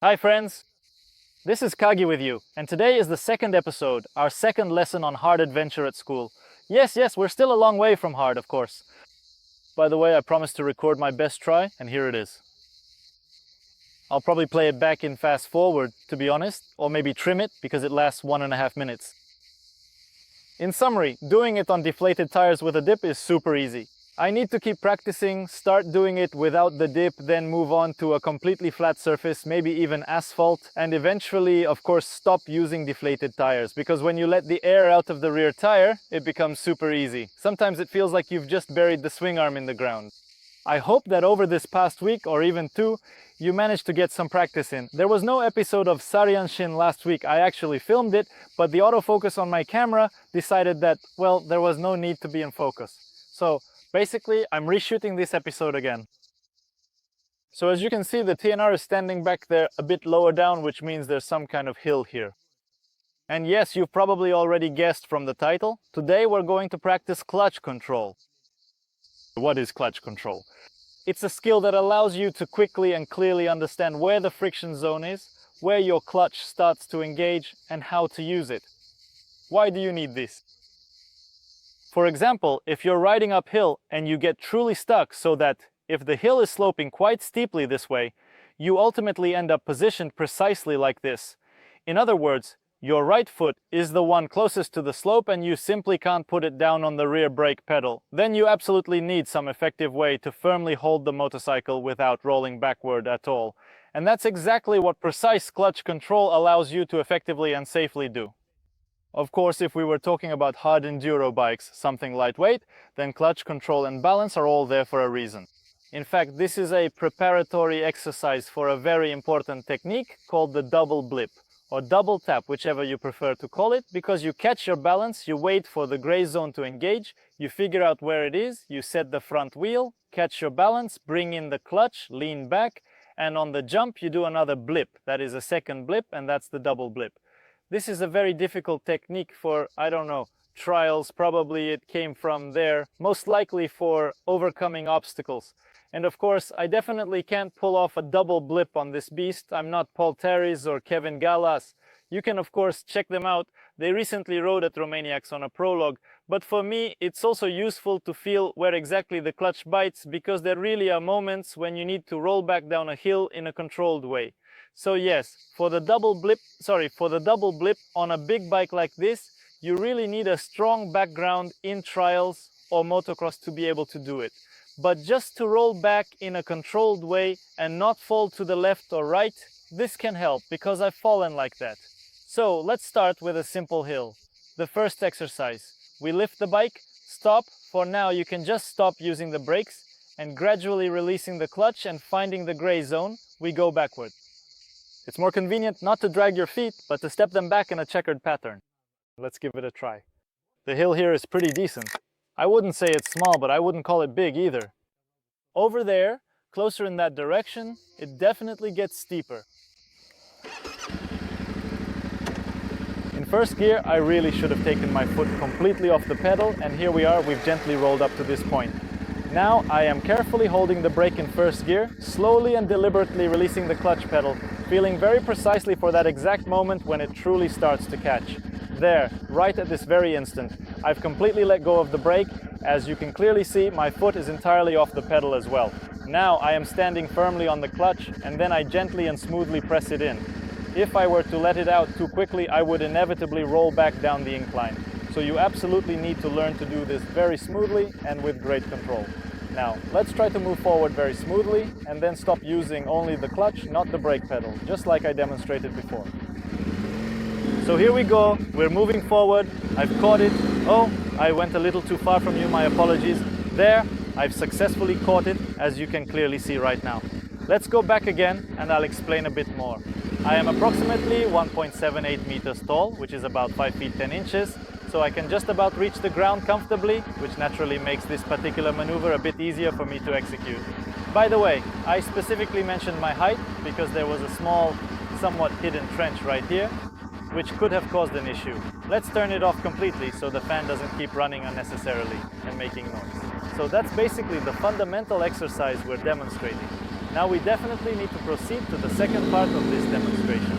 Hi friends, this is Kagi with you, and today is the second episode, our second lesson on hard adventure at school. Yes, we're still a long way from hard, of course. By the way, I promised to record my best try, and here it is. I'll probably play it back in fast forward, to be honest, or maybe trim it because it lasts 1.5 minutes. In summary, doing it on deflated tires with a dip is super easy. I need to keep practicing, start doing it without the dip, then move on to a completely flat surface, maybe even asphalt, and eventually, of course, stop using deflated tires, because when you let the air out of the rear tire, it becomes super easy. Sometimes it feels like you've just buried the swing arm in the ground. I hope that over this past week, or even two, you managed to get some practice in. There was no episode of Saryanshin last week. I actually filmed it, but the autofocus on my camera decided that, well, there was no need to be in focus. So basically, I'm reshooting this episode again. So as you can see, the Tenere is standing back there a bit lower down, which means there's some kind of hill here. And yes, you've probably already guessed from the title, today we're going to practice clutch control. What is clutch control? It's a skill that allows you to quickly and clearly understand where the friction zone is, where your clutch starts to engage, and how to use it. Why do you need this? For example, if you're riding uphill and you get truly stuck so that if the hill is sloping quite steeply this way, you ultimately end up positioned precisely like this. In other words, your right foot is the one closest to the slope and you simply can't put it down on the rear brake pedal. Then you absolutely need some effective way to firmly hold the motorcycle without rolling backward at all. And that's exactly what precise clutch control allows you to effectively and safely do. Of course, if we were talking about hard enduro bikes, something lightweight, then clutch control and balance are all there for a reason. In fact, this is a preparatory exercise for a very important technique called the double blip, or double tap, whichever you prefer to call it, because you catch your balance, you wait for the gray zone to engage, you figure out where it is, you set the front wheel, catch your balance, bring in the clutch, lean back, and on the jump you do another blip. That is a second blip, and that's the double blip. This is a very difficult technique for, I don't know, trials. Probably it came from there, most likely for overcoming obstacles. And of course, I definitely can't pull off a double blip on this beast. I'm not Paul Terry's or Kevin Gallas. You can of course check them out. They recently rode at Romaniacs on a prologue. But for me, it's also useful to feel where exactly the clutch bites, because there really are moments when you need to roll back down a hill in a controlled way. So yes, for the double blip on a big bike like this, you really need a strong background in trials or motocross to be able to do it. But just to roll back in a controlled way and not fall to the left or right, this can help, because I've fallen like that. So let's start with a simple hill. The first exercise. We lift the bike, stop. For now you can just stop using the brakes, and gradually releasing the clutch and finding the gray zone, we go backward. It's more convenient not to drag your feet, but to step them back in a checkered pattern. Let's give it a try. The hill here is pretty decent. I wouldn't say it's small, but I wouldn't call it big either. Over there, closer in that direction, it definitely gets steeper. In first gear, I really should have taken my foot completely off the pedal, and here we are, we've gently rolled up to this point. Now I am carefully holding the brake in first gear, slowly and deliberately releasing the clutch pedal, feeling very precisely for that exact moment when it truly starts to catch. There, right at this very instant, I've completely let go of the brake. As you can clearly see, my foot is entirely off the pedal as well. Now I am standing firmly on the clutch, and then I gently and smoothly press it in. If I were to let it out too quickly, I would inevitably roll back down the incline. So you absolutely need to learn to do this very smoothly and with great control. Now, let's try to move forward very smoothly and then stop using only the clutch, not the brake pedal, just like I demonstrated before. So here we go, we're moving forward, I've caught it. Oh, I went a little too far from you, my apologies. There, I've successfully caught it, as you can clearly see right now. Let's go back again and I'll explain a bit more. I am approximately 1.78 meters tall, which is about 5 feet 10 inches. So I can just about reach the ground comfortably, which naturally makes this particular maneuver a bit easier for me to execute. By the way, I specifically mentioned my height because there was a small, somewhat hidden trench right here, which could have caused an issue. Let's turn it off completely so the fan doesn't keep running unnecessarily and making noise. So that's basically the fundamental exercise we're demonstrating. Now we definitely need to proceed to the second part of this demonstration,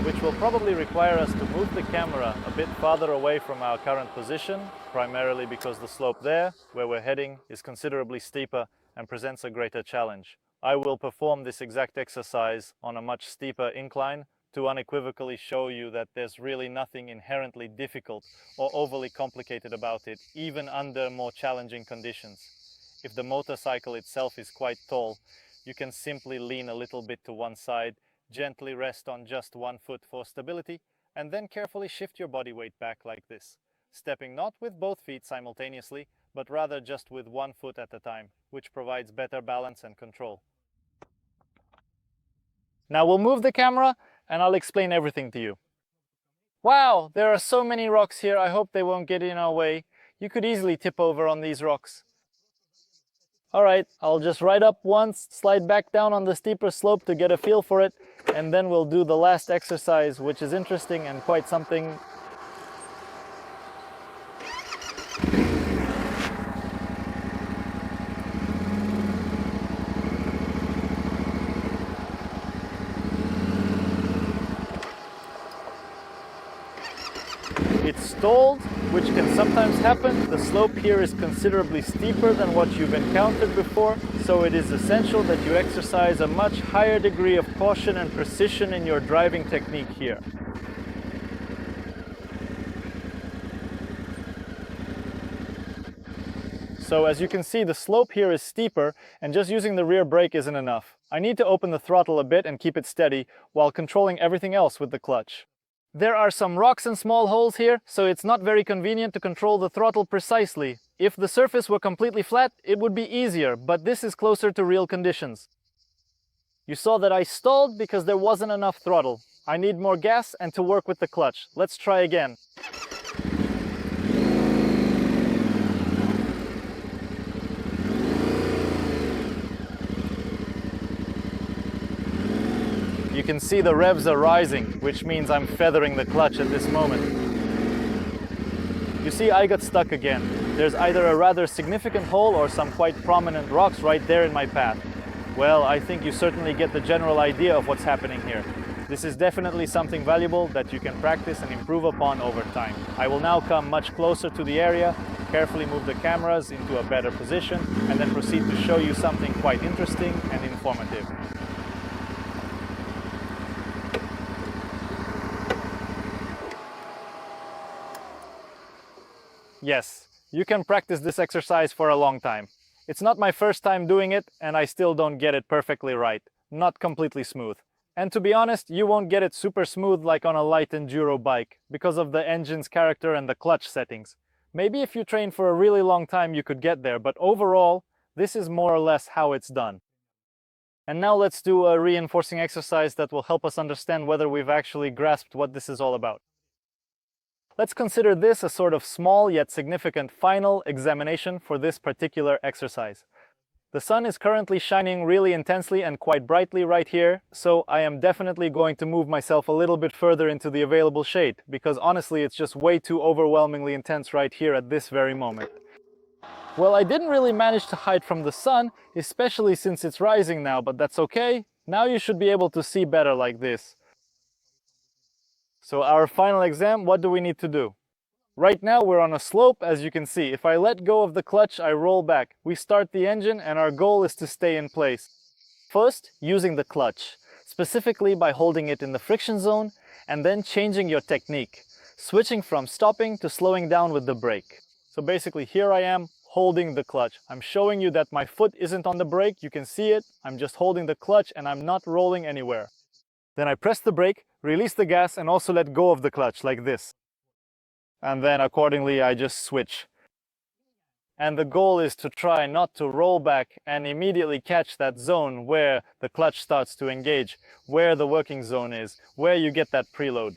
which will probably require us to move the camera a bit farther away from our current position, primarily because the slope there, where we're heading, is considerably steeper and presents a greater challenge. I will perform this exact exercise on a much steeper incline to unequivocally show you that there's really nothing inherently difficult or overly complicated about it, even under more challenging conditions. If the motorcycle itself is quite tall, you can simply lean a little bit to one side, gently rest on just one foot for stability, and then carefully shift your body weight back like this, stepping not with both feet simultaneously, but rather just with one foot at a time, which provides better balance and control. Now we'll move the camera and I'll explain everything to you. Wow, there are so many rocks here. I hope they won't get in our way. You could easily tip over on these rocks. Alright, I'll just ride up once, slide back down on the steeper slope to get a feel for it, and then we'll do the last exercise, which is interesting and quite something. It's stalled, which can sometimes happen. The slope here is considerably steeper than what you've encountered before, so it is essential that you exercise a much higher degree of caution and precision in your driving technique here. So as you can see, the slope here is steeper, and just using the rear brake isn't enough. I need to open the throttle a bit and keep it steady while controlling everything else with the clutch. There are some rocks and small holes here, so it's not very convenient to control the throttle precisely. If the surface were completely flat, it would be easier, but this is closer to real conditions. You saw that I stalled because there wasn't enough throttle. I need more gas and to work with the clutch. Let's try again. You can see the revs are rising, which means I'm feathering the clutch at this moment. You see, I got stuck again. There's either a rather significant hole or some quite prominent rocks right there in my path. Well, I think you certainly get the general idea of what's happening here. This is definitely something valuable that you can practice and improve upon over time. I will now come much closer to the area, carefully move the cameras into a better position, and then proceed to show you something quite interesting and informative. Yes, you can practice this exercise for a long time. It's not my first time doing it, and I still don't get it perfectly right. Not completely smooth. And to be honest, you won't get it super smooth like on a light enduro bike, because of the engine's character and the clutch settings. Maybe if you train for a really long time you could get there, but overall, this is more or less how it's done. And now let's do a reinforcing exercise that will help us understand whether we've actually grasped what this is all about. Let's consider this a sort of small yet significant final examination for this particular exercise. The sun is currently shining really intensely and quite brightly right here, so I am definitely going to move myself a little bit further into the available shade, because honestly it's just way too overwhelmingly intense right here at this very moment. Well, I didn't really manage to hide from the sun, especially since it's rising now, but that's okay. Now you should be able to see better like this. So our final exam, what do we need to do? Right now we're on a slope, as you can see. If I let go of the clutch, I roll back. We start the engine and our goal is to stay in place. First, using the clutch, specifically by holding it in the friction zone and then changing your technique, switching from stopping to slowing down with the brake. So basically here I am holding the clutch. I'm showing you that my foot isn't on the brake, you can see it. I'm just holding the clutch and I'm not rolling anywhere. Then I press the brake, release the gas and also let go of the clutch like this. And then accordingly I just switch. And the goal is to try not to roll back and immediately catch that zone where the clutch starts to engage, where the working zone is, where you get that preload.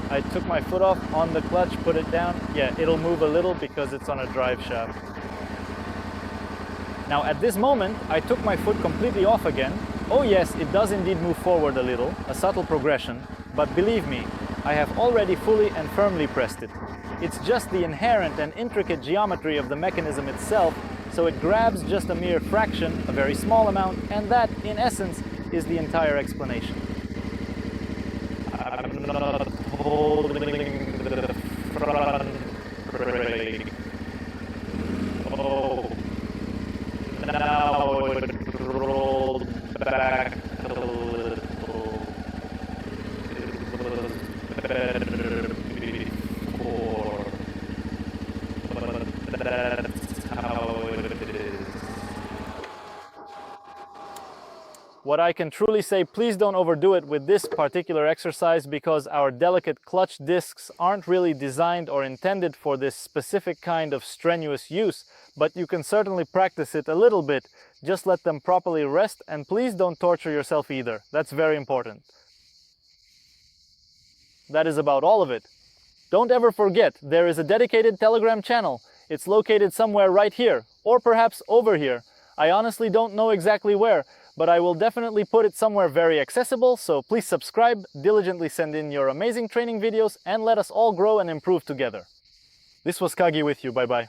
I took my foot off on the clutch, put it down. Yeah, it'll move a little because it's on a drive shaft. Now at this moment, I took my foot completely off again. Oh yes, it does indeed move forward a little, a subtle progression, but believe me, I have already fully and firmly pressed it. It's just the inherent and intricate geometry of the mechanism itself so it grabs just a mere fraction, a very small amount, and that, in essence, is the entire explanation. I'm not holding the front brake. Oh, now it rolled back a little. It was better before, but that's how it is. What I can truly say, please don't overdo it with this particular exercise, because our delicate clutch discs aren't really designed or intended for this specific kind of strenuous use, but you can certainly practice it a little bit. Just let them properly rest, and please don't torture yourself either. That's very important. That is about all of it. Don't ever forget, there is a dedicated Telegram channel. It's located somewhere right here, or perhaps over here. I honestly don't know exactly where, but I will definitely put it somewhere very accessible, so please subscribe, diligently send in your amazing training videos, and let us all grow and improve together. This was Kagi with you. Bye-bye.